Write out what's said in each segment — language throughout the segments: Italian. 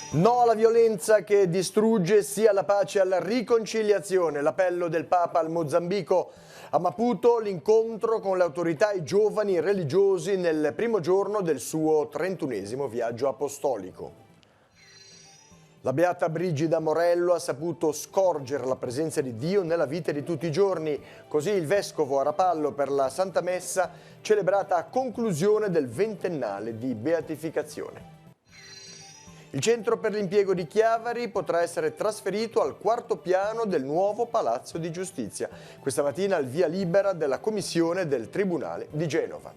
No alla violenza che distrugge, sì alla pace e alla riconciliazione. L'appello del Papa al Mozambico. A Maputo l'incontro con le autorità e i giovani religiosi nel primo giorno del suo 31esimo viaggio apostolico. La beata Brigida Morello ha saputo scorgere la presenza di Dio nella vita di tutti i giorni. Così il vescovo a Rapallo per la Santa Messa celebrata a conclusione del ventennale di beatificazione. Il centro per l'impiego di Chiavari potrà essere trasferito al quarto piano del nuovo Palazzo di Giustizia. Questa mattina al via libera della commissione del Tribunale di Genova.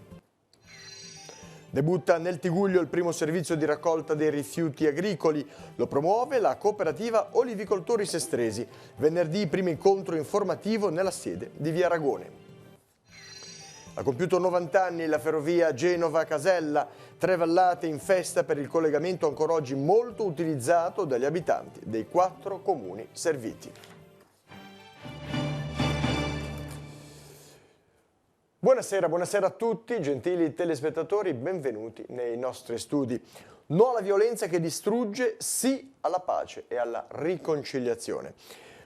Debutta nel Tiguglio il primo servizio di raccolta dei rifiuti agricoli. Lo promuove la cooperativa Olivicoltori Sestresi. Venerdì primo incontro informativo nella sede di via Aragone. Ha compiuto 90 anni la ferrovia Genova-Casella, 3 vallate in festa per il collegamento ancora oggi molto utilizzato dagli abitanti dei 4 comuni serviti. Buonasera, buonasera a tutti, gentili telespettatori, benvenuti nei nostri studi. No alla violenza che distrugge, sì alla pace e alla riconciliazione.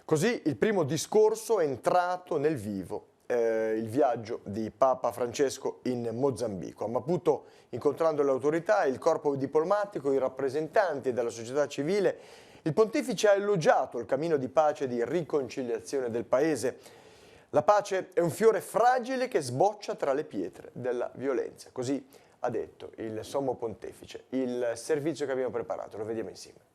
Così il primo discorso è entrato nel vivo. Il viaggio di Papa Francesco in Mozambico. A Maputo, incontrando le autorità, il corpo diplomatico, i rappresentanti della società civile, il pontefice ha elogiato il cammino di pace e di riconciliazione del paese. La pace è un fiore fragile che sboccia tra le pietre della violenza. Così ha detto il sommo pontefice. Il servizio che abbiamo preparato, lo vediamo insieme.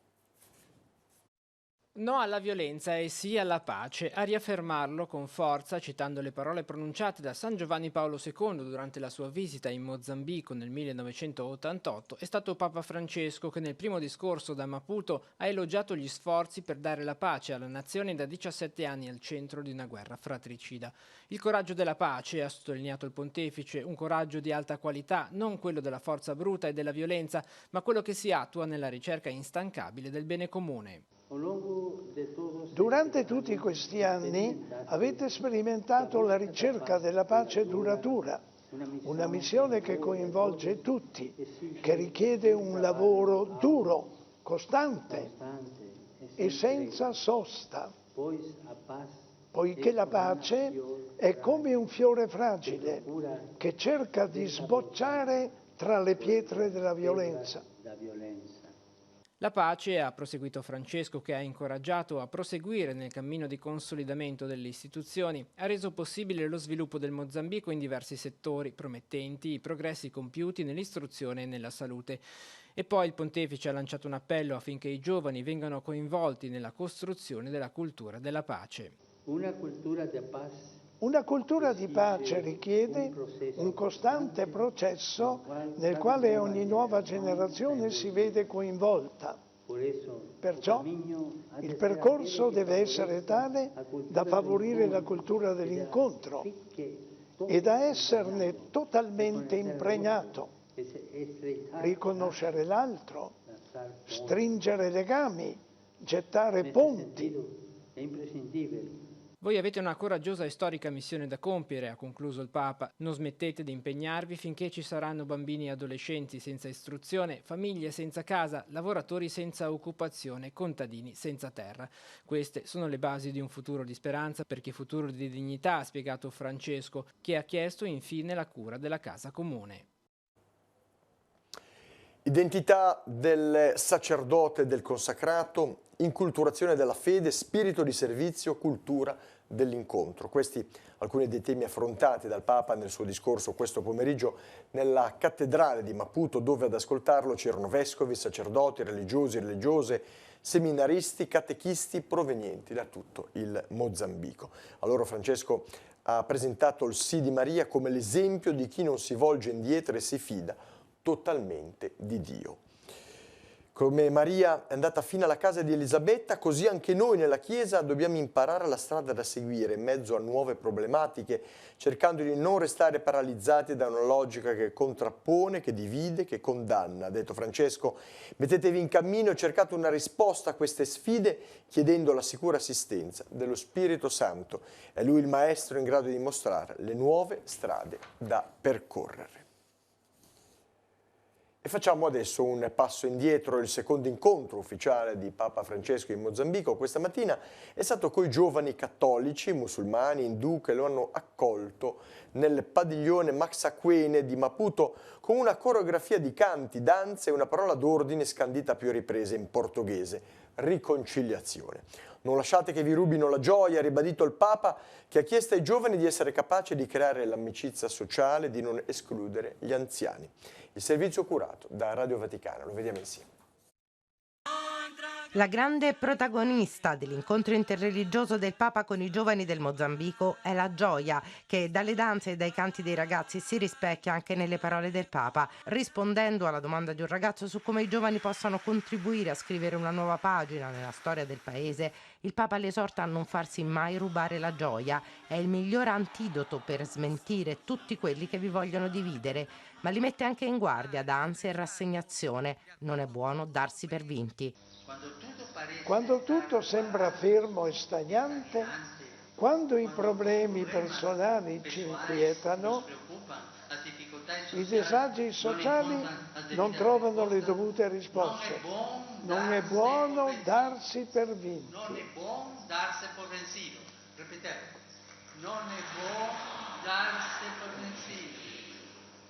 No alla violenza e sì alla pace. A riaffermarlo con forza, citando le parole pronunciate da San Giovanni Paolo II durante la sua visita in Mozambico nel 1988, è stato Papa Francesco che nel primo discorso da Maputo ha elogiato gli sforzi per dare la pace alla nazione da 17 anni al centro di una guerra fratricida. Il coraggio della pace, ha sottolineato il pontefice, un coraggio di alta qualità, non quello della forza bruta e della violenza, ma quello che si attua nella ricerca instancabile del bene comune. Durante tutti questi anni avete sperimentato la ricerca della pace duratura, una missione che coinvolge tutti, che richiede un lavoro duro, costante e senza sosta, poiché la pace è come un fiore fragile che cerca di sbocciare tra le pietre della violenza. La pace, ha proseguito Francesco, che ha incoraggiato a proseguire nel cammino di consolidamento delle istituzioni, ha reso possibile lo sviluppo del Mozambico in diversi settori, promettenti i progressi compiuti nell'istruzione e nella salute. E poi il pontefice ha lanciato un appello affinché i giovani vengano coinvolti nella costruzione della cultura della pace. Una cultura di pace richiede un costante processo nel quale ogni nuova generazione si vede coinvolta. Perciò il percorso deve essere tale da favorire la cultura dell'incontro e da esserne totalmente impregnato. Riconoscere l'altro, stringere legami, gettare ponti. Voi avete una coraggiosa e storica missione da compiere, ha concluso il Papa. Non smettete di impegnarvi finché ci saranno bambini e adolescenti senza istruzione, famiglie senza casa, lavoratori senza occupazione, contadini senza terra. Queste sono le basi di un futuro di speranza, perché futuro di dignità, ha spiegato Francesco, che ha chiesto infine la cura della casa comune. Identità del sacerdote e del consacrato, inculturazione della fede, spirito di servizio, cultura dell'incontro. Questi alcuni dei temi affrontati dal Papa nel suo discorso questo pomeriggio nella cattedrale di Maputo, dove ad ascoltarlo c'erano vescovi, sacerdoti, religiosi, religiose, seminaristi, catechisti provenienti da tutto il Mozambico. Allora Francesco ha presentato il sì di Maria come l'esempio di chi non si volge indietro e si fida totalmente di Dio. Come Maria è andata fino alla casa di Elisabetta, così anche noi nella Chiesa dobbiamo imparare la strada da seguire in mezzo a nuove problematiche, cercando di non restare paralizzati da una logica che contrappone, che divide, che condanna. Ha detto Francesco, mettetevi in cammino e cercate una risposta a queste sfide chiedendo la sicura assistenza dello Spirito Santo. È Lui il Maestro in grado di mostrare le nuove strade da percorrere. E facciamo adesso un passo indietro. Il secondo incontro ufficiale di Papa Francesco in Mozambico questa mattina è stato coi giovani cattolici, musulmani, indù che lo hanno accolto nel padiglione Maxaquene di Maputo con una coreografia di canti, danze e una parola d'ordine scandita a più riprese in portoghese: riconciliazione. Non lasciate che vi rubino la gioia, ha ribadito il Papa, che ha chiesto ai giovani di essere capaci di creare l'amicizia sociale, di non escludere gli anziani. Il servizio curato da Radio Vaticana, lo vediamo insieme. La grande protagonista dell'incontro interreligioso del Papa con i giovani del Mozambico è la gioia che dalle danze e dai canti dei ragazzi si rispecchia anche nelle parole del Papa. Rispondendo alla domanda di un ragazzo su come i giovani possano contribuire a scrivere una nuova pagina nella storia del paese, il Papa li esorta a non farsi mai rubare la gioia. È il miglior antidoto per smentire tutti quelli che vi vogliono dividere, ma li mette anche in guardia da ansia e rassegnazione. Non è buono darsi per vinti. Quando tutto sembra fermo e stagnante, quando i problemi personali ci inquietano, i disagi sociali non trovano le dovute risposte. Non è buono darsi per vinti. Non è buono darsi per vencido. Ripetevo, non è buono darsi per vencido.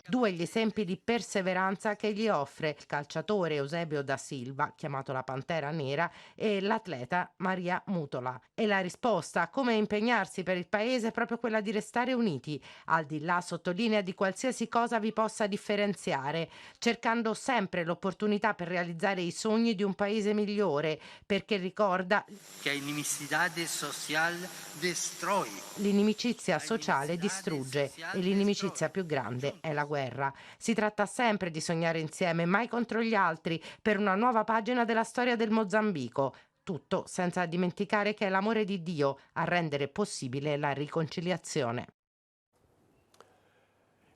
Due gli esempi di perseveranza che gli offre il calciatore Eusebio da Silva, chiamato la Pantera Nera, e l'atleta Maria Mutola. E la risposta a come impegnarsi per il paese è proprio quella di restare uniti, al di là, sottolinea, di qualsiasi cosa vi possa differenziare, cercando sempre l'opportunità per realizzare i sogni di un paese migliore, perché ricorda che l'inimicizia sociale distrugge e l'inimicizia più grande è la guerra. Si tratta sempre di sognare insieme, mai contro gli altri, per una nuova pagina della storia del Mozambico. Tutto senza dimenticare che è l'amore di Dio a rendere possibile la riconciliazione.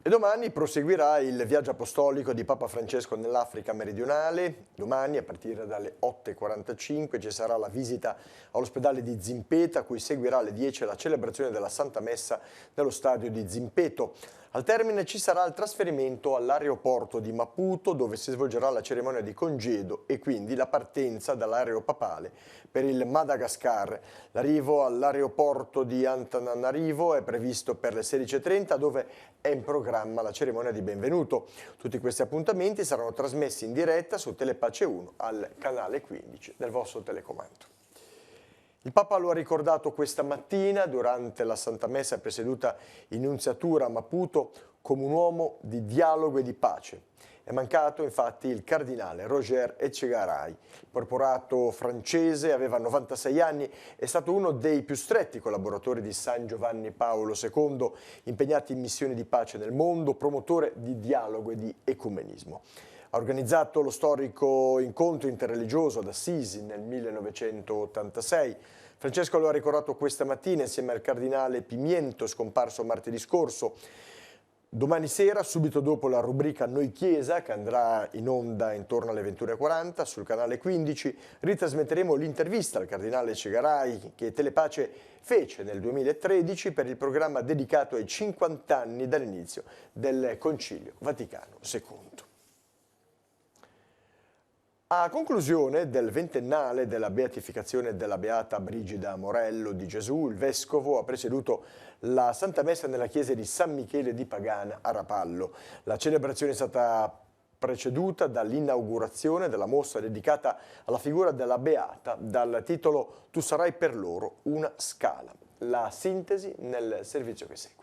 E domani proseguirà il viaggio apostolico di Papa Francesco nell'Africa meridionale. Domani, a partire dalle 8:45, ci sarà la visita all'ospedale di Zimpeta, a cui seguirà alle 10 la celebrazione della Santa Messa nello stadio di Zimpeto. Al termine ci sarà il trasferimento all'aeroporto di Maputo, dove si svolgerà la cerimonia di congedo e quindi la partenza dall'aereo papale per il Madagascar. L'arrivo all'aeroporto di Antananarivo è previsto per le 16:30, dove è in programma la cerimonia di benvenuto. Tutti questi appuntamenti saranno trasmessi in diretta su Telepace 1 al canale 15 del vostro telecomando. Il Papa lo ha ricordato questa mattina durante la Santa Messa presieduta in Nunziatura a Maputo come un uomo di dialogo e di pace. È mancato infatti il cardinale Roger Etchegaray. Il porporato francese aveva 96 anni, è stato uno dei più stretti collaboratori di San Giovanni Paolo II, impegnati in missioni di pace nel mondo, promotore di dialogo e di ecumenismo. Ha organizzato lo storico incontro interreligioso ad Assisi nel 1986. Francesco lo ha ricordato questa mattina insieme al cardinale Pimiento, scomparso martedì scorso. Domani sera, subito dopo la rubrica Noi Chiesa, che andrà in onda intorno alle 21:40 sul canale 15, ritrasmetteremo l'intervista al cardinale Etchegaray che Telepace fece nel 2013 per il programma dedicato ai 50 anni dall'inizio del Concilio Vaticano II. A conclusione del ventennale della beatificazione della beata Brigida Morello di Gesù, il vescovo ha presieduto la Santa Messa nella chiesa di San Michele di Pagana a Rapallo. La celebrazione è stata preceduta dall'inaugurazione della mostra dedicata alla figura della beata dal titolo Tu sarai per loro una scala. La sintesi nel servizio che segue.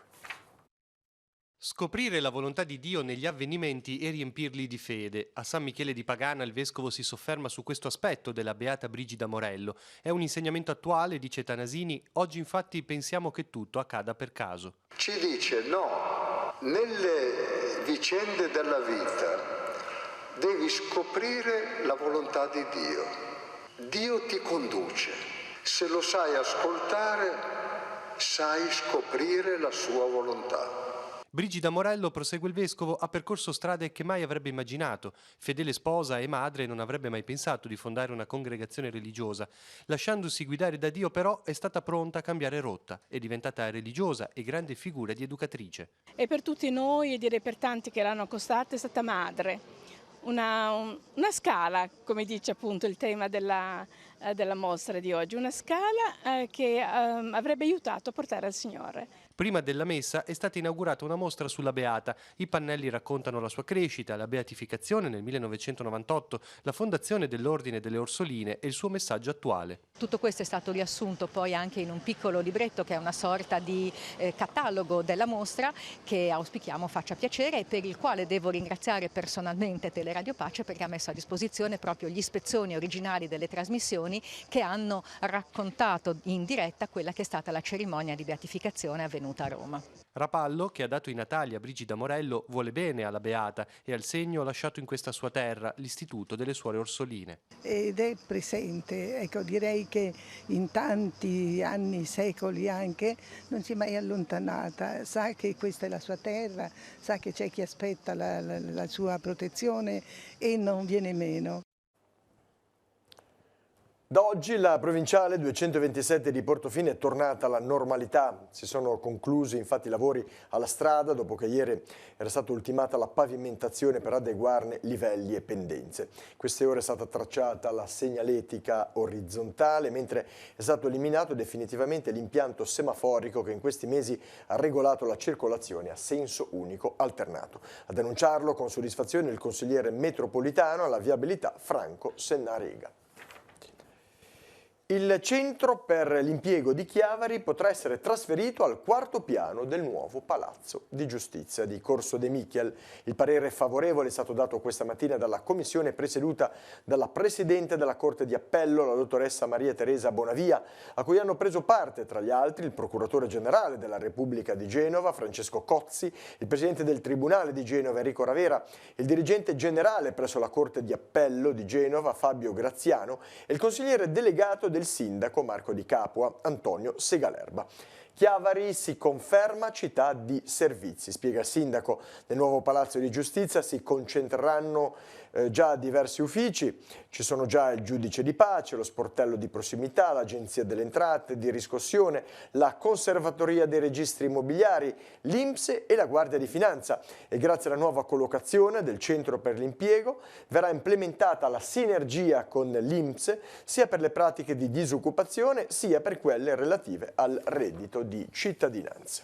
Scoprire la volontà di Dio negli avvenimenti e riempirli di fede. A San Michele di Pagana il vescovo si sofferma su questo aspetto della beata Brigida Morello. È un insegnamento attuale, dice Tanasini. Oggi infatti pensiamo che tutto accada per caso. Ci dice no, nelle vicende della vita devi scoprire la volontà di Dio. Dio ti conduce. Se lo sai ascoltare, sai scoprire la sua volontà. Brigida Morello, prosegue il vescovo, ha percorso strade che mai avrebbe immaginato. Fedele sposa e madre, non avrebbe mai pensato di fondare una congregazione religiosa. Lasciandosi guidare da Dio però è stata pronta a cambiare rotta. È diventata religiosa e grande figura di educatrice. E per tutti noi, e direi per tanti che l'hanno accostata, è stata madre. una scala, come dice appunto il tema della mostra di oggi, una scala che avrebbe aiutato a portare al Signore. Prima della messa è stata inaugurata una mostra sulla Beata. I pannelli raccontano la sua crescita, la beatificazione nel 1998, la fondazione dell'Ordine delle Orsoline e il suo messaggio attuale. Tutto questo è stato riassunto poi anche in un piccolo libretto che è una sorta di catalogo della mostra che auspichiamo faccia piacere e per il quale devo ringraziare personalmente Teleradio Pace perché ha messo a disposizione proprio gli spezzoni originali delle trasmissioni che hanno raccontato in diretta quella che è stata la cerimonia di beatificazione avvenuta a Roma. Rapallo, che ha dato i natali a Brigida Morello, vuole bene alla Beata e al segno lasciato in questa sua terra, l'Istituto delle Suore Orsoline. Ed è presente, ecco, direi che in tanti anni, secoli anche, non si è mai allontanata, sa che questa è la sua terra, sa che c'è chi aspetta la sua protezione e non viene meno. Da oggi la provinciale 227 di Portofino è tornata alla normalità. Si sono conclusi infatti i lavori alla strada dopo che ieri era stata ultimata la pavimentazione per adeguarne livelli e pendenze. Queste ore è stata tracciata la segnaletica orizzontale, mentre è stato eliminato definitivamente l'impianto semaforico che in questi mesi ha regolato la circolazione a senso unico alternato. A denunciarlo con soddisfazione il consigliere metropolitano alla viabilità Franco Sennarega. Il centro per l'impiego di Chiavari potrà essere trasferito al quarto piano del nuovo Palazzo di Giustizia di Corso De Michiel. Il parere favorevole è stato dato questa mattina dalla commissione presieduta dalla Presidente della Corte di Appello, la dottoressa Maria Teresa Bonavia, a cui hanno preso parte tra gli altri il Procuratore Generale della Repubblica di Genova, Francesco Cozzi, il Presidente del Tribunale di Genova, Enrico Ravera, il Dirigente Generale presso la Corte di Appello di Genova, Fabio Graziano, e il consigliere delegato del sindaco Marco Di Capua, Antonio Segalerba. Chiavari si conferma città di servizi, spiega il sindaco. Nel nuovo Palazzo di Giustizia si concentreranno già diversi uffici, ci sono già il giudice di pace, lo sportello di prossimità, l'agenzia delle entrate, di riscossione, la conservatoria dei registri immobiliari, l'INPS e la Guardia di Finanza. E grazie alla nuova collocazione del centro per l'impiego verrà implementata la sinergia con l'INPS sia per le pratiche di disoccupazione sia per quelle relative al reddito di cittadinanza.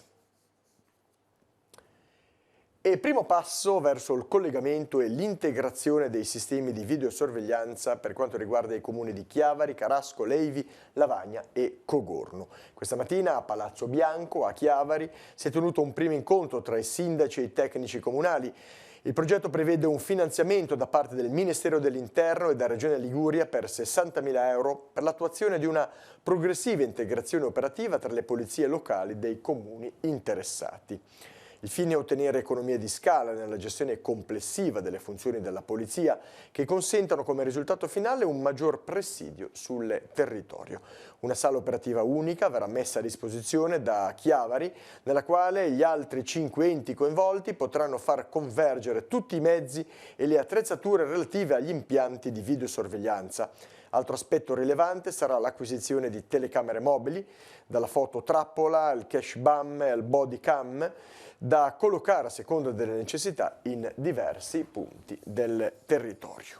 E primo passo verso il collegamento e l'integrazione dei sistemi di videosorveglianza per quanto riguarda i comuni di Chiavari, Carasco, Leivi, Lavagna e Cogorno. Questa mattina a Palazzo Bianco, a Chiavari, si è tenuto un primo incontro tra i sindaci e i tecnici comunali. Il progetto prevede un finanziamento da parte del Ministero dell'Interno e da Regione Liguria per 60.000 euro per l'attuazione di una progressiva integrazione operativa tra le polizie locali dei comuni interessati. Il fine è ottenere economie di scala nella gestione complessiva delle funzioni della polizia che consentano come risultato finale un maggior presidio sul territorio. Una sala operativa unica verrà messa a disposizione da Chiavari, nella quale gli altri 5 enti coinvolti potranno far convergere tutti i mezzi e le attrezzature relative agli impianti di videosorveglianza. Altro aspetto rilevante sarà l'acquisizione di telecamere mobili, dalla fototrappola al cash bam e al body cam, da collocare a seconda delle necessità in diversi punti del territorio.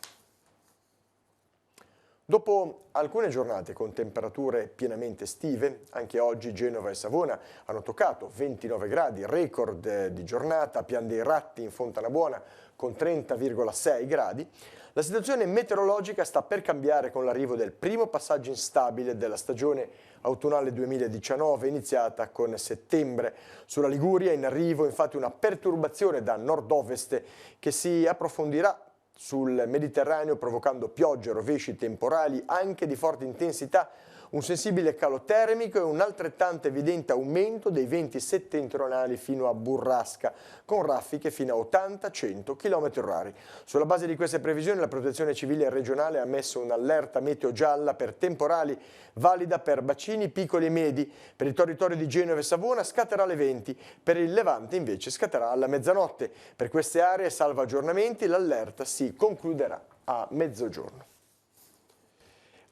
Dopo alcune giornate con temperature pienamente estive, anche oggi Genova e Savona hanno toccato 29 gradi, record di giornata a Pian dei Ratti in Fontanabuona con 30,6 gradi. La situazione meteorologica sta per cambiare con l'arrivo del primo passaggio instabile della stagione autunnale 2019 iniziata con settembre. Sulla Liguria è in arrivo infatti una perturbazione da nord-ovest che si approfondirà sul Mediterraneo provocando piogge, rovesci temporali anche di forte intensità, un sensibile calo termico e un altrettanto evidente aumento dei venti settentrionali fino a burrasca, con raffiche fino a 80-100 km/h. Sulla base di queste previsioni la Protezione Civile regionale ha messo un'allerta meteo gialla per temporali valida per bacini piccoli e medi. Per il territorio di Genova e Savona scatterà alle 20, per il Levante invece scatterà alla mezzanotte. Per queste aree, salvo aggiornamenti, l'allerta si concluderà a mezzogiorno.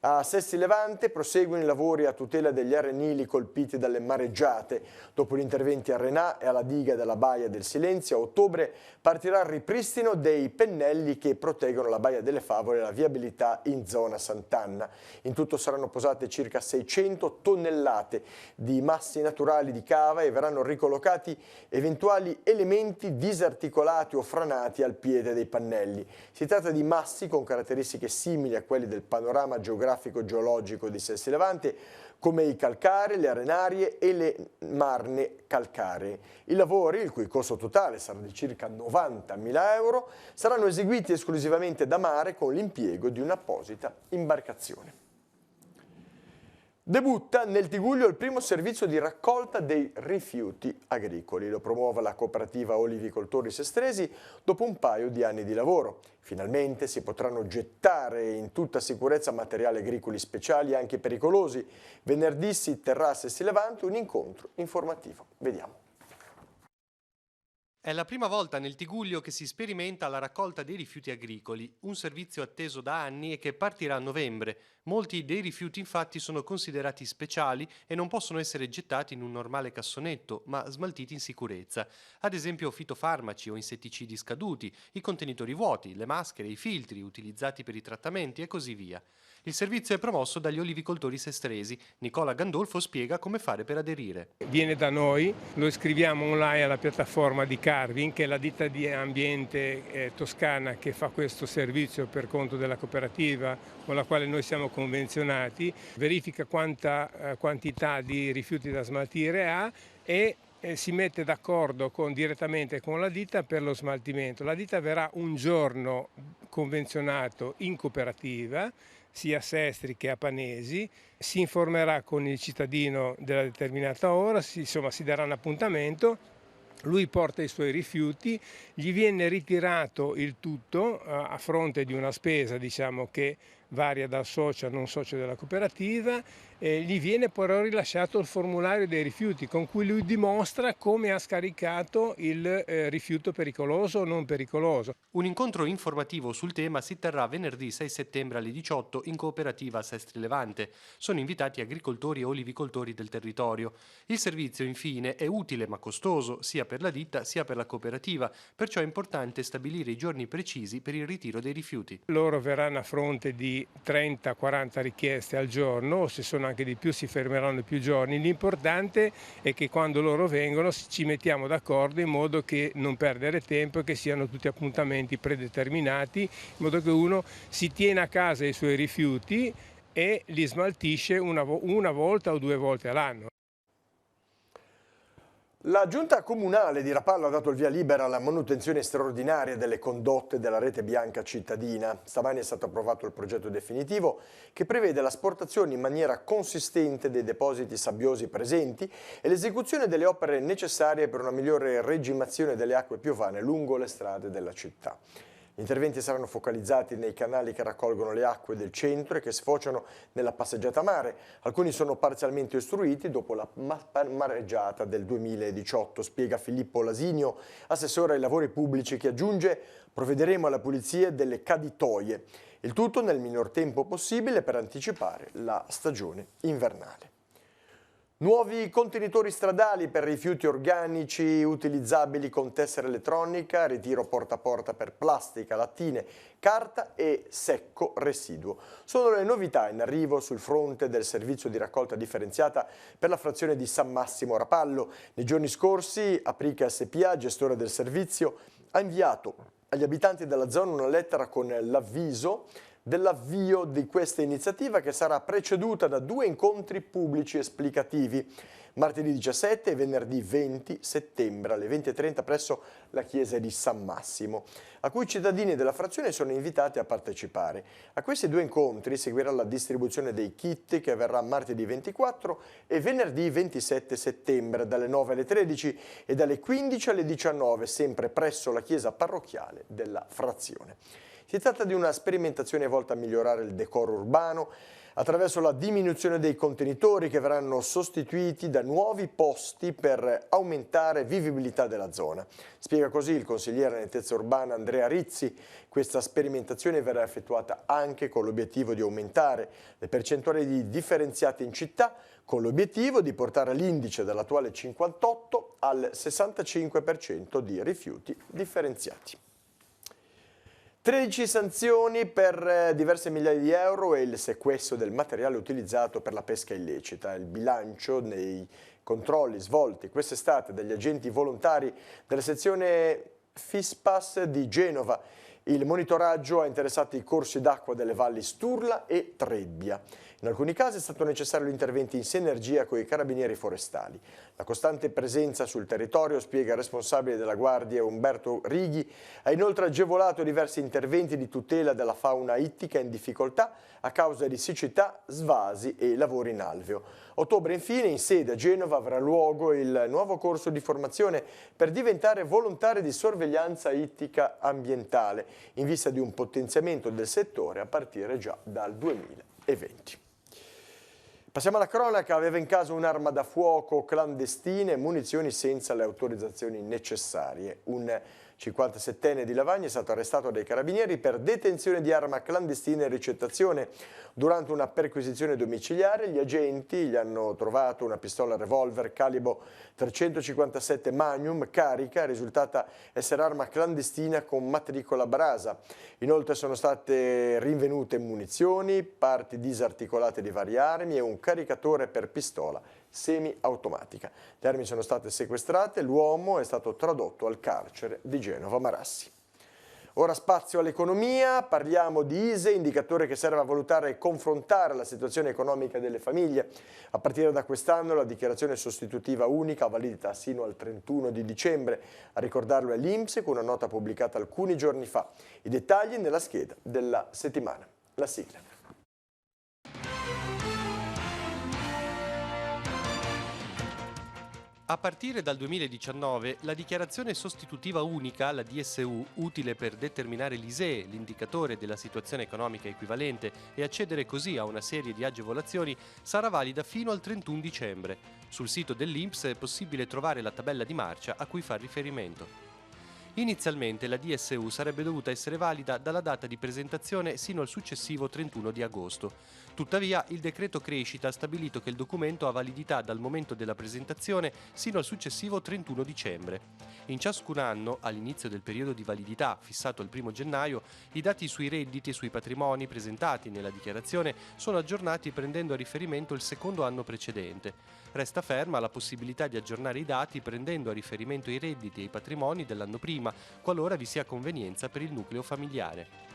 A Sesti Levante proseguono i lavori a tutela degli arenili colpiti dalle mareggiate. Dopo gli interventi a Renà e alla diga della Baia del Silenzio, a ottobre partirà il ripristino dei pennelli che proteggono la Baia delle Favole e la viabilità in zona Sant'Anna. In tutto saranno posate circa 600 tonnellate di massi naturali di cava e verranno ricollocati eventuali elementi disarticolati o franati al piede dei pannelli. Si tratta di massi con caratteristiche simili a quelli del panorama geografico-geologico di Sesti Levante, come i calcarei, le arenarie e le marne calcaree. I lavori, il cui costo totale sarà di circa 90.000 euro, saranno eseguiti esclusivamente da mare con l'impiego di un'apposita imbarcazione. Debutta nel Tigullio il primo servizio di raccolta dei rifiuti agricoli. Lo promuove la cooperativa Olivicoltori Sestresi dopo un paio di anni di lavoro. Finalmente si potranno gettare in tutta sicurezza materiali agricoli speciali e anche pericolosi. Venerdì si terrà a Sesti Levante un incontro informativo. Vediamo. È la prima volta nel Tigullio che si sperimenta la raccolta dei rifiuti agricoli, un servizio atteso da anni e che partirà a novembre. Molti dei rifiuti infatti sono considerati speciali e non possono essere gettati in un normale cassonetto, ma smaltiti in sicurezza. Ad esempio fitofarmaci o insetticidi scaduti, i contenitori vuoti, le maschere, i filtri utilizzati per i trattamenti e così via. Il servizio è promosso dagli olivicoltori sestresi. Nicola Gandolfo spiega come fare per aderire. Viene da noi, lo iscriviamo online alla piattaforma di Carvin, che è la ditta di ambiente toscana che fa questo servizio per conto della cooperativa con la quale noi siamo convenzionati, verifica quanta quantità di rifiuti da smaltire ha e si mette d'accordo direttamente con la ditta per lo smaltimento. La ditta verrà un giorno convenzionato in cooperativa, sia a Sestri che a Panesi, si informerà con il cittadino della determinata ora, si darà un appuntamento, lui porta i suoi rifiuti, gli viene ritirato il tutto a fronte di una spesa che varia dal socio a non socio della cooperativa, e gli viene però rilasciato il formulario dei rifiuti con cui lui dimostra come ha scaricato il rifiuto pericoloso o non pericoloso. Un incontro informativo sul tema si terrà venerdì 6 settembre alle 18 in cooperativa Sestri Levante. Sono invitati agricoltori e olivicoltori del territorio. Il servizio infine è utile ma costoso sia per la ditta sia per la cooperativa, perciò è importante stabilire i giorni precisi per il ritiro dei rifiuti. Loro verranno a fronte di 30-40 richieste al giorno, o se sono anche di più si fermeranno più giorni. L'importante è che quando loro vengono ci mettiamo d'accordo in modo che non perdere tempo e che siano tutti appuntamenti predeterminati, in modo che uno si tiene a casa i suoi rifiuti e li smaltisce una volta o 2 volte all'anno. La Giunta Comunale di Rapallo ha dato il via libera alla manutenzione straordinaria delle condotte della rete bianca cittadina. Stamani è stato approvato il progetto definitivo che prevede l'asportazione in maniera consistente dei depositi sabbiosi presenti e l'esecuzione delle opere necessarie per una migliore regimazione delle acque piovane lungo le strade della città. Gli interventi saranno focalizzati nei canali che raccolgono le acque del centro e che sfociano nella passeggiata mare. Alcuni sono parzialmente ostruiti dopo la mareggiata del 2018, spiega Filippo Lasinio, assessore ai lavori pubblici, che aggiunge: provvederemo alla pulizia delle caditoie. Il tutto nel minor tempo possibile per anticipare la stagione invernale. Nuovi contenitori stradali per rifiuti organici utilizzabili con tessera elettronica, ritiro porta a porta per plastica, lattine, carta e secco residuo. Sono le novità in arrivo sul fronte del servizio di raccolta differenziata per la frazione di San Massimo Rapallo. Nei giorni scorsi Aprica SPA, gestore del servizio, ha inviato agli abitanti della zona una lettera con l'avviso dell'avvio di questa iniziativa, che sarà preceduta da 2 incontri pubblici esplicativi, martedì 17 e venerdì 20 settembre alle 20:30 presso la chiesa di San Massimo, a cui i cittadini della frazione sono invitati a partecipare. A questi 2 incontri seguirà la distribuzione dei kit, che avverrà martedì 24 e venerdì 27 settembre dalle 9 alle 13 e dalle 15 alle 19, sempre presso la chiesa parrocchiale della frazione. Si tratta di una sperimentazione volta a migliorare il decoro urbano attraverso la diminuzione dei contenitori che verranno sostituiti da nuovi posti per aumentare vivibilità della zona. Spiega così il consigliere alla nettezza urbana Andrea Rizzi. Questa sperimentazione verrà effettuata anche con l'obiettivo di aumentare le percentuali di differenziati in città, con l'obiettivo di portare l'indice dall'attuale 58 al 65% di rifiuti differenziati. 13 sanzioni per diverse migliaia di euro e il sequestro del materiale utilizzato per la pesca illecita. Il bilancio nei controlli svolti quest'estate dagli agenti volontari della sezione FISPAS di Genova. Il monitoraggio ha interessato i corsi d'acqua delle valli Sturla e Trebbia. In alcuni casi è stato necessario interventi in sinergia con i carabinieri forestali. La costante presenza sul territorio, spiega il responsabile della Guardia Umberto Righi, ha inoltre agevolato diversi interventi di tutela della fauna ittica in difficoltà a causa di siccità, svasi e lavori in alveo. Ottobre infine in sede a Genova avrà luogo il nuovo corso di formazione per diventare volontari di sorveglianza ittica ambientale in vista di un potenziamento del settore a partire già dal 2020. Passiamo alla cronaca. Aveva in casa un'arma da fuoco clandestina e munizioni senza le autorizzazioni necessarie. Un 57enne di Lavagna è stato arrestato dai carabinieri per detenzione di arma clandestina e ricettazione. Durante una perquisizione domiciliare gli agenti gli hanno trovato una pistola revolver calibro 357 Magnum carica, risultata essere arma clandestina con matricola Brasa. Inoltre sono state rinvenute munizioni, parti disarticolate di varie armi e un caricatore per pistola semiautomatica. Le armi sono state sequestrate, l'uomo è stato tradotto al carcere di Genova Marassi. Ora spazio all'economia, parliamo di ISEE, indicatore che serve a valutare e confrontare la situazione economica delle famiglie. A partire da quest'anno la dichiarazione sostitutiva unica ha validità sino al 31 di dicembre. A ricordarlo è l'INPS con una nota pubblicata alcuni giorni fa. I dettagli nella scheda della settimana. La sigla. A partire dal 2019 la dichiarazione sostitutiva unica, la DSU, utile per determinare l'ISEE, l'indicatore della situazione economica equivalente, e accedere così a una serie di agevolazioni, sarà valida fino al 31 dicembre. Sul sito dell'INPS è possibile trovare la tabella di marcia a cui fa riferimento. Inizialmente la DSU sarebbe dovuta essere valida dalla data di presentazione sino al successivo 31 di agosto. Tuttavia, il decreto crescita ha stabilito che il documento ha validità dal momento della presentazione sino al successivo 31 dicembre. In ciascun anno, all'inizio del periodo di validità, fissato al 1 gennaio, i dati sui redditi e sui patrimoni presentati nella dichiarazione sono aggiornati prendendo a riferimento il secondo anno precedente. Resta ferma la possibilità di aggiornare i dati prendendo a riferimento i redditi e i patrimoni dell'anno prima, qualora vi sia convenienza per il nucleo familiare.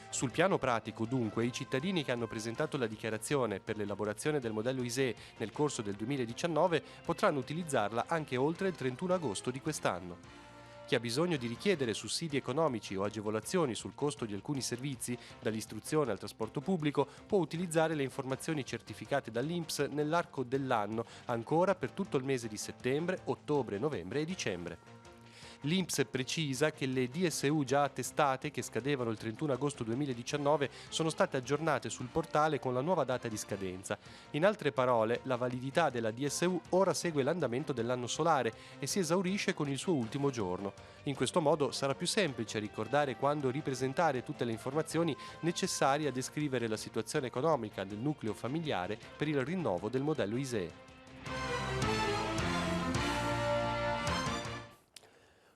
Sul piano pratico, dunque, i cittadini che hanno presentato la dichiarazione per l'elaborazione del modello ISEE nel corso del 2019 potranno utilizzarla anche oltre il 31 agosto di quest'anno. Chi ha bisogno di richiedere sussidi economici o agevolazioni sul costo di alcuni servizi, dall'istruzione al trasporto pubblico, può utilizzare le informazioni certificate dall'INPS nell'arco dell'anno, ancora per tutto il mese di settembre, ottobre, novembre e dicembre. L'INPS precisa che le DSU già attestate, che scadevano il 31 agosto 2019, sono state aggiornate sul portale con la nuova data di scadenza. In altre parole, la validità della DSU ora segue l'andamento dell'anno solare e si esaurisce con il suo ultimo giorno. In questo modo sarà più semplice ricordare quando ripresentare tutte le informazioni necessarie a descrivere la situazione economica del nucleo familiare per il rinnovo del modello ISEE.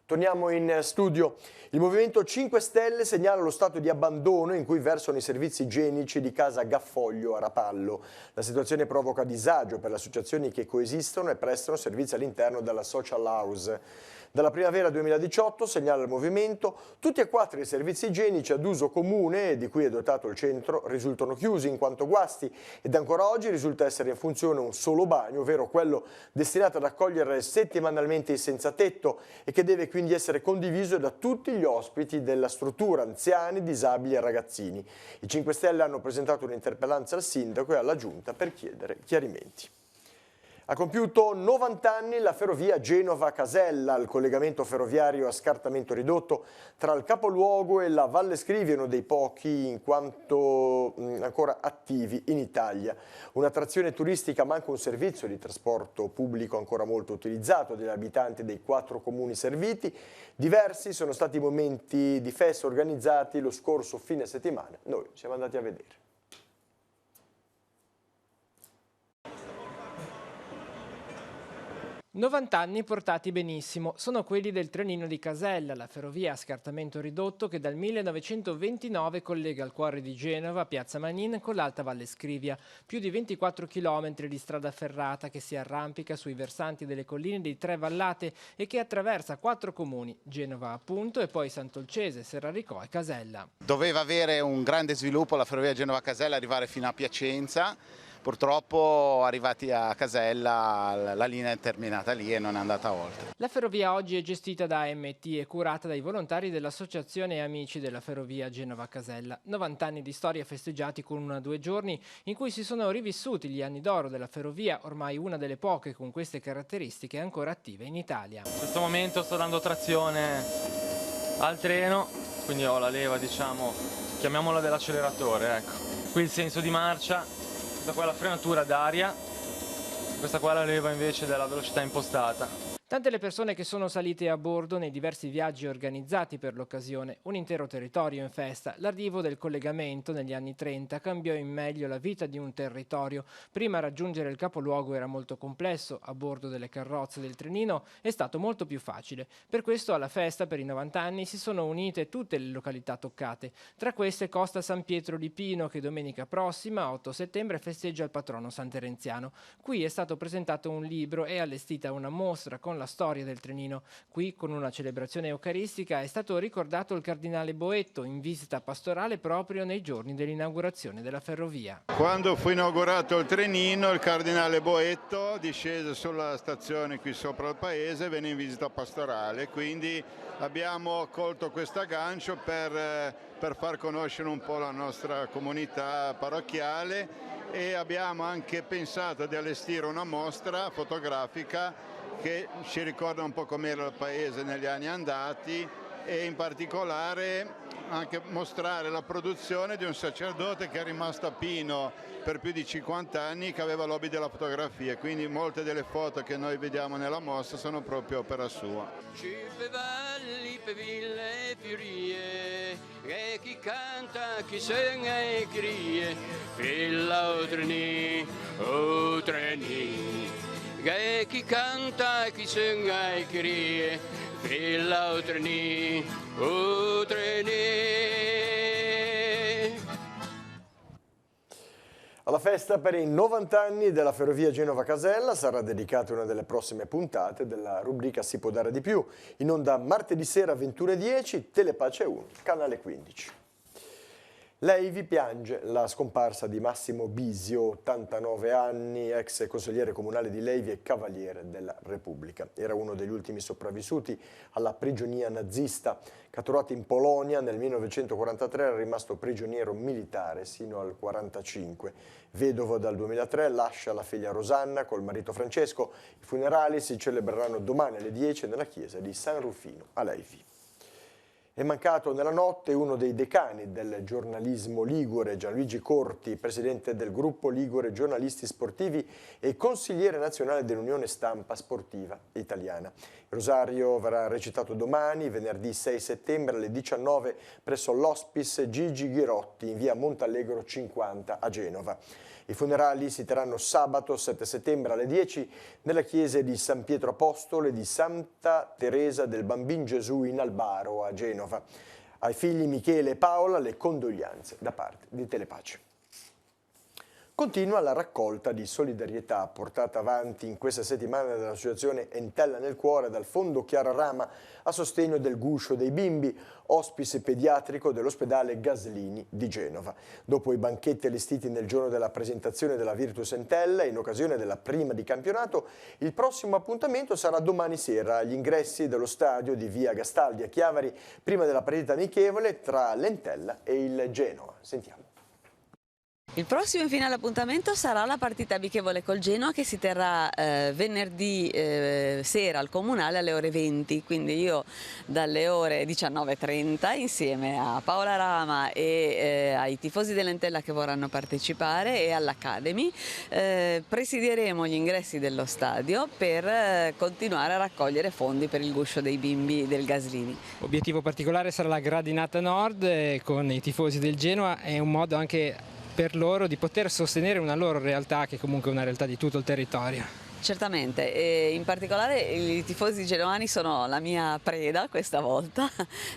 Torniamo in studio. Il Movimento 5 Stelle segnala lo stato di abbandono in cui versano i servizi igienici di casa Gaffoglio a Rapallo. La situazione provoca disagio per le associazioni che coesistono e prestano servizi all'interno della social house. Dalla primavera 2018, segnala il Movimento, tutti e 4 i servizi igienici ad uso comune di cui è dotato il centro risultano chiusi in quanto guasti ed ancora oggi risulta essere in funzione un solo bagno, ovvero quello destinato ad accogliere settimanalmente i senza tetto e che deve quindi essere condiviso da tutti gli ospiti della struttura, anziani, disabili e ragazzini. I 5 Stelle hanno presentato un'interpellanza al sindaco e alla giunta per chiedere chiarimenti. Ha compiuto 90 anni la ferrovia Genova-Casella, il collegamento ferroviario a scartamento ridotto tra il capoluogo e la Valle Scrivia, uno dei pochi in quanto ancora attivi in Italia. Un'attrazione turistica ma anche un servizio di trasporto pubblico ancora molto utilizzato dagli abitanti dei 4 comuni serviti. Diversi sono stati i momenti di festa organizzati lo scorso fine settimana. Noi siamo andati a vedere. 90 anni portati benissimo, sono quelli del trenino di Casella, la ferrovia a scartamento ridotto che dal 1929 collega il cuore di Genova, Piazza Manin, con l'Alta Valle Scrivia. Più di 24 km di strada ferrata che si arrampica sui versanti delle colline di 3 vallate e che attraversa 4 comuni, Genova appunto e poi Sant'Olcese, Serraricò e Casella. Doveva avere un grande sviluppo la ferrovia Genova-Casella, arrivare fino a Piacenza. Purtroppo arrivati a Casella la linea è terminata lì e non è andata oltre. La ferrovia oggi è gestita da AMT e curata dai volontari dell'Associazione Amici della Ferrovia Genova-Casella. 90 anni di storia festeggiati con 1 o 2 giorni in cui si sono rivissuti gli anni d'oro della ferrovia, ormai una delle poche con queste caratteristiche ancora attive in Italia. In questo momento sto dando trazione al treno, quindi ho la leva, diciamo, chiamiamola dell'acceleratore, ecco. Qui il senso di marcia. Questa qua è la frenatura d'aria, questa qua è la leva invece della velocità impostata. Tante le persone che sono salite a bordo nei diversi viaggi organizzati per l'occasione, un intero territorio in festa. L'arrivo del collegamento negli anni 30 cambiò in meglio la vita di un territorio. Prima raggiungere il capoluogo era molto complesso, a bordo delle carrozze del trenino è stato molto più facile. Per questo alla festa per i 90 anni si sono unite tutte le località toccate. Tra queste Costa San Pietro di Pino che domenica prossima, 8 settembre, festeggia il patrono Sant'Erenziano. Qui è stato presentato un libro e allestita una mostra con la storia del trenino. Qui, con una celebrazione eucaristica, è stato ricordato il cardinale Boetto in visita pastorale proprio nei giorni dell'inaugurazione della ferrovia. Quando fu inaugurato il trenino, il cardinale Boetto discese sulla stazione qui sopra il paese e venne in visita pastorale, quindi abbiamo colto questo aggancio per far conoscere un po' la nostra comunità parrocchiale e abbiamo anche pensato di allestire una mostra fotografica che ci ricorda un po' com'era il paese negli anni andati e in particolare anche mostrare la produzione di un sacerdote che è rimasto a Pino per più di 50 anni, che aveva l'hobby della fotografia, quindi molte delle foto che noi vediamo nella mostra sono proprio opera sua. E chi canta, chi sogna e crie, fila o treni, che chi canta, chi sogna e crie, fila o treni, o treni. Alla festa per i 90 anni della ferrovia Genova-Casella sarà dedicata una delle prossime puntate della rubrica Si può dare di più, in onda martedì sera 21:10, Telepace 1, canale 15. Lei vi piange la scomparsa di Massimo Bisio, 89 anni, ex consigliere comunale di Levi e cavaliere della Repubblica. Era uno degli ultimi sopravvissuti alla prigionia nazista. Catturato in Polonia nel 1943 era rimasto prigioniero militare sino al 1945. Vedovo dal 2003, lascia la figlia Rosanna col marito Francesco. I funerali si celebreranno domani alle 10 nella chiesa di San Rufino a Levi. È mancato nella notte uno dei decani del giornalismo ligure, Gianluigi Corti, presidente del gruppo Ligure Giornalisti Sportivi e consigliere nazionale dell'Unione Stampa Sportiva Italiana. Il rosario verrà recitato domani, venerdì 6 settembre alle 19 presso l'Hospice Gigi Ghirotti in via Montallegro 50 a Genova. I funerali si terranno sabato 7 settembre alle 10 nella chiesa di San Pietro Apostolo e di Santa Teresa del Bambin Gesù in Albaro a Genova. Ai figli Michele e Paola le condoglianze da parte di Telepace. Continua la raccolta di solidarietà portata avanti in questa settimana dall'associazione Entella nel Cuore dal Fondo Chiara Rama a sostegno del guscio dei bimbi, ospice pediatrico dell'ospedale Gaslini di Genova. Dopo i banchetti allestiti nel giorno della presentazione della Virtus Entella in occasione della prima di campionato, il prossimo appuntamento sarà domani sera agli ingressi dello stadio di via Gastaldi a Chiavari prima della partita amichevole tra l'Entella e il Genoa. Sentiamo. Il prossimo e finale appuntamento sarà la partita amichevole col Genoa che si terrà venerdì sera al Comunale alle ore 20, quindi io dalle ore 19:30 insieme a Paola Rama e ai tifosi dell'Entella che vorranno partecipare e all'Academy presideremo gli ingressi dello stadio per continuare a raccogliere fondi per il guscio dei bimbi del Gaslini. Obiettivo particolare sarà la gradinata nord con i tifosi del Genoa, è un modo anche per loro di poter sostenere una loro realtà che comunque è una realtà di tutto il territorio. Certamente, e in particolare i tifosi genoani sono la mia preda questa volta,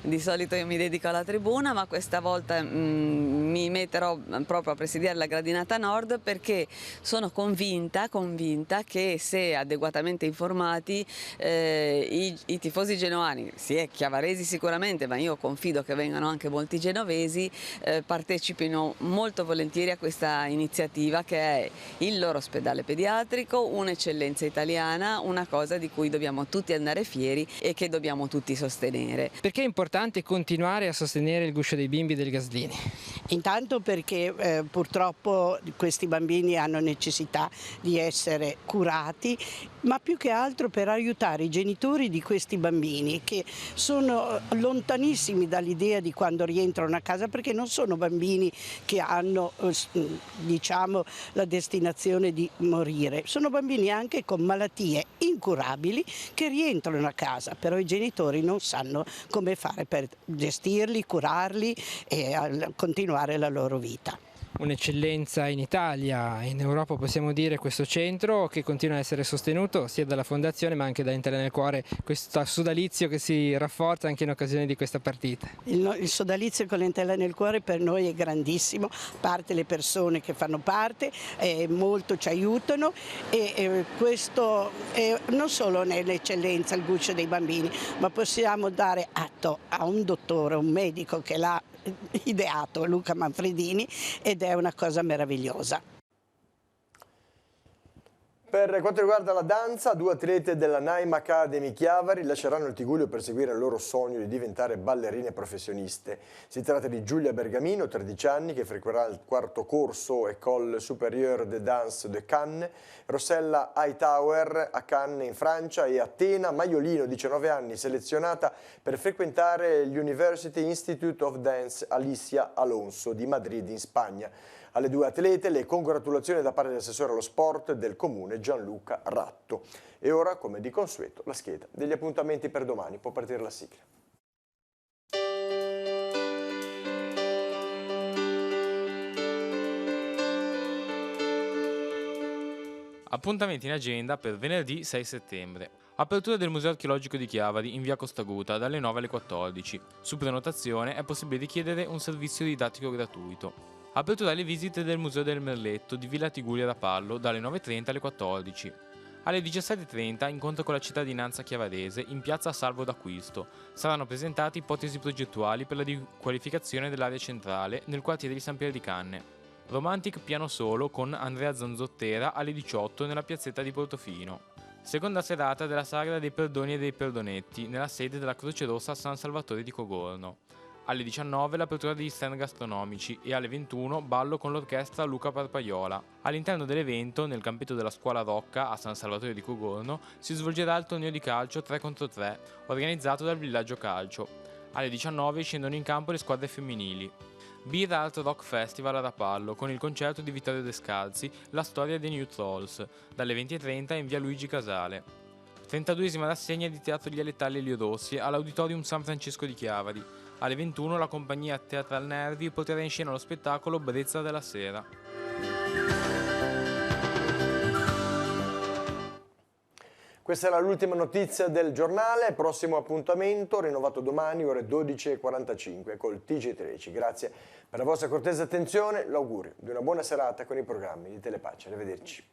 di solito io mi dedico alla tribuna, ma questa volta mi metterò proprio a presidiare la gradinata nord perché sono convinta che se adeguatamente informati i tifosi genoani, chiavaresi sicuramente, ma io confido che vengano anche molti genovesi, partecipino molto volentieri a questa iniziativa che è il loro ospedale pediatrico, un'eccellenza italiana, una cosa di cui dobbiamo tutti andare fieri e che dobbiamo tutti sostenere. Perché è importante continuare a sostenere il guscio dei bimbi del Gaslini? Intanto perché purtroppo questi bambini hanno necessità di essere curati, ma più che altro per aiutare i genitori di questi bambini che sono lontanissimi dall'idea di quando rientrano a casa, perché non sono bambini che hanno diciamo la destinazione di morire, sono bambini anche con malattie incurabili che rientrano a casa, però i genitori non sanno come fare per gestirli, curarli e continuare la loro vita. Un'eccellenza in Italia e in Europa, possiamo dire, questo centro che continua a essere sostenuto sia dalla Fondazione ma anche da Entella nel Cuore, questo sodalizio che si rafforza anche in occasione di questa partita. Il sodalizio con l'Entella nel Cuore per noi è grandissimo, a parte le persone che fanno parte, molto ci aiutano e questo non solo nell'eccellenza, il guscio dei bambini, ma possiamo dare atto a un dottore, un medico che l'ha ideato, Luca Manfredini, ed è una cosa meravigliosa. Per quanto riguarda la danza, 2 atlete della Naim Academy Chiavari lasceranno il Tigullio per seguire il loro sogno di diventare ballerine professioniste. Si tratta di Giulia Bergamino, 13 anni, che frequenterà il 4° corso École Supérieure de Danse de Cannes, Rossella Hightower a Cannes in Francia e Atena Maiolino, 19 anni, selezionata per frequentare l'University Institute of Dance Alicia Alonso di Madrid in Spagna. Alle 2 atlete le congratulazioni da parte dell'assessore allo sport del comune Gianluca Ratto. E ora, come di consueto, la scheda degli appuntamenti per domani. Può partire la sigla. Appuntamenti in agenda per venerdì 6 settembre. Apertura del Museo Archeologico di Chiavari in via Costaguta dalle 9 alle 14. Su prenotazione è possibile richiedere un servizio didattico gratuito. Apertura alle visite del Museo del Merletto di Villa Tigulia Rapallo dalle 9:30 alle 14. Alle 17:30 incontro con la cittadinanza chiavarese in piazza Salvo d'Acquisto. Saranno presentati ipotesi progettuali per la riqualificazione dell'area centrale nel quartiere di San Pier di Canne. Romantic piano solo con Andrea Zanzottera alle 18 nella piazzetta di Portofino. Seconda serata della sagra dei perdoni e dei perdonetti nella sede della Croce Rossa San Salvatore di Cogorno. Alle 19 l'apertura degli stand gastronomici e alle 21 ballo con l'orchestra Luca Parpaiola. All'interno dell'evento, nel campetto della scuola Rocca a San Salvatore di Cogorno, si svolgerà il torneo di calcio 3 contro 3, organizzato dal Villaggio Calcio. Alle 19 scendono in campo le squadre femminili. Beer Art Rock Festival a Rapallo con il concerto di Vittorio Descalzi, La storia dei New Trolls, dalle 20:30 in via Luigi Casale. 32esima rassegna di teatro dialettale Elio Rossi all'Auditorium San Francesco di Chiavari. Alle 21 la compagnia Teatral Nervi porterà in scena lo spettacolo Brezza della Sera. Questa era l'ultima notizia del giornale, prossimo appuntamento rinnovato domani ore 12:45 col TG13. Grazie per la vostra cortese attenzione, l'augurio di una buona serata con i programmi di Telepace. Arrivederci.